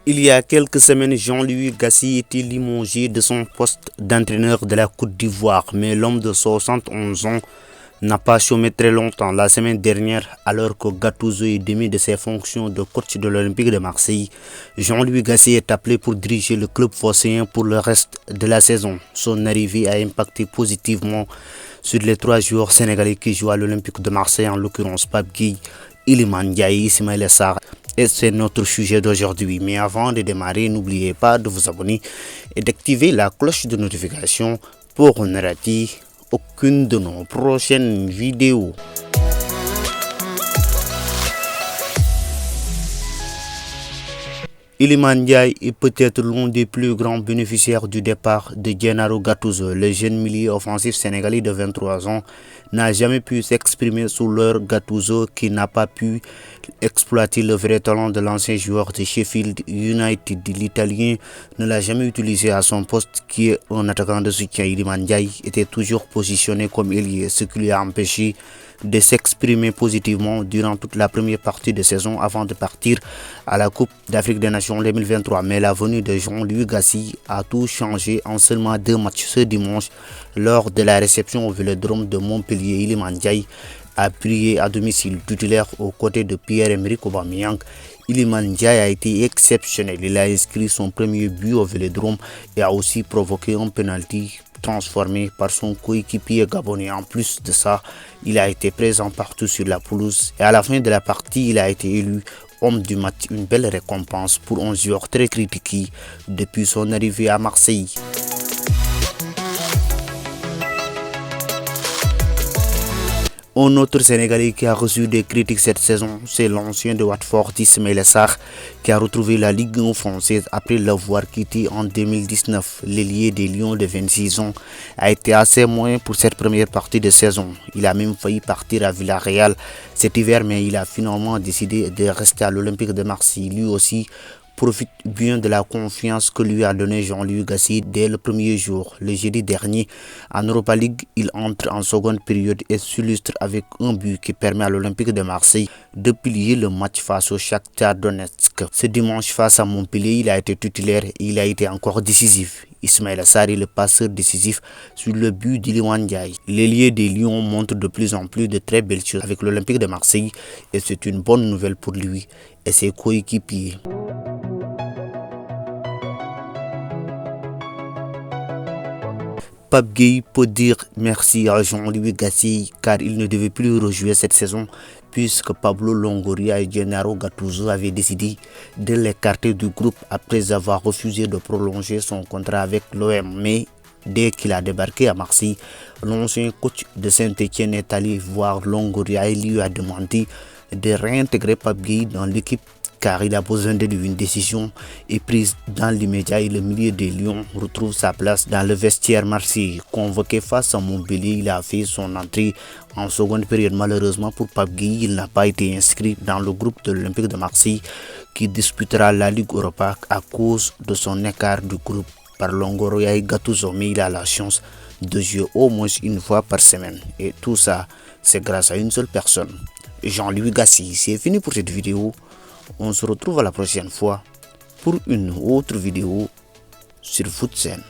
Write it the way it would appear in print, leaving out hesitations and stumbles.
Il y a quelques semaines, Jean-Louis Gassi était limogé de son poste d'entraîneur de la Côte d'Ivoire, mais l'homme de 71 ans n'a pas chômé très longtemps. La semaine dernière, alors que Gattuso est démis de ses fonctions de coach de l'Olympique de Marseille, Jean-Louis Gassi est appelé pour diriger le club phocéen pour le reste de la saison. Son arrivée a impacté positivement sur les 3 joueurs sénégalais qui jouent à l'Olympique de Marseille, en l'occurrence Pape Gueye, Iliman Ndiaye, Ismaïla Sarr. Et c'est notre sujet d'aujourd'hui. Mais avant de démarrer, n'oubliez pas de vous abonner et d'activer la cloche de notification pour ne rater aucune de nos prochaines vidéos. Iliman Ndiaye est peut-être l'un des plus grands bénéficiaires du départ de Gennaro Gattuso. Le jeune milieu offensif sénégalais de 23 ans n'a jamais pu s'exprimer sous leur Gattuso, qui n'a pas pu exploiter le vrai talent de l'ancien joueur de Sheffield United. L'Italien ne l'a jamais utilisé à son poste, qui est un attaquant de soutien. Iliman Ndiaye était toujours positionné comme ailier, ce qui lui a empêché de s'exprimer positivement durant toute la première partie de saison avant de partir à la Coupe d'Afrique des Nations 2023. Mais la venue de Jean-Louis Gassi a tout changé en seulement 2 matchs ce dimanche lors de la réception au Vélodrome de Montpellier. Iliman Ndiaye a brillé à domicile, titulaire aux côtés de Pierre-Emerick Aubameyang. Iliman Ndiaye a été exceptionnel. Il a inscrit son premier but au Vélodrome et a aussi provoqué un penalty transformé par son coéquipier gabonais. En plus de ça, il a été présent partout sur la pelouse et à la fin de la partie, il a été élu homme du match, une belle récompense pour un joueur très critiqué depuis son arrivée à Marseille. Un autre Sénégalais qui a reçu des critiques cette saison, c'est l'ancien de Watford, Ismaïla Sarr, qui a retrouvé la Ligue 1 française après l'avoir quitté en 2019. L'ailier des Lions de 26 ans a été assez moyen pour cette première partie de saison. Il a même failli partir à Villarreal cet hiver, mais il a finalement décidé de rester à l'Olympique de Marseille. Lui aussi profite bien de la confiance que lui a donné Jean-Louis Gassi dès le premier jour. Le jeudi dernier, en Europa League, il entre en seconde période et s'illustre avec un but qui permet à l'Olympique de Marseille de plier le match face au Shakhtar Donetsk. Ce dimanche face à Montpellier, il a été titulaire et il a été encore décisif. Ismaïla Sarr est le passeur décisif sur le but d'Iliman Ndiaye. L'ailier des Lions montre de plus en plus de très belles choses avec l'Olympique de Marseille et c'est une bonne nouvelle pour lui et ses coéquipiers. Pape Gueye peut dire merci à Jean-Louis Gassi car il ne devait plus rejouer cette saison puisque Pablo Longoria et Gennaro Gattuso avaient décidé de l'écarter du groupe après avoir refusé de prolonger son contrat avec l'OM. Mais dès qu'il a débarqué à Marseille, l'ancien coach de Saint-Etienne est allé voir Longoria et lui a demandé de réintégrer Pape Gueye dans l'équipe car il a besoin de lui. Une décision est prise dans l'immédiat et le milieu des Lions retrouve sa place dans le vestiaire marseillais. Convoqué face à Montpellier, il a fait son entrée en seconde période. Malheureusement pour Pape Gueye, il n'a pas été inscrit dans le groupe de l'Olympique de Marseille qui disputera la Ligue Europa à cause de son écart du groupe par Longoria et Gattuso. Mais il a la chance de jouer au moins une fois par semaine. Et tout ça, c'est grâce à une seule personne, Jean-Louis Gassi. C'est fini pour cette vidéo. On se retrouve à la prochaine fois pour une autre vidéo sur FootSen.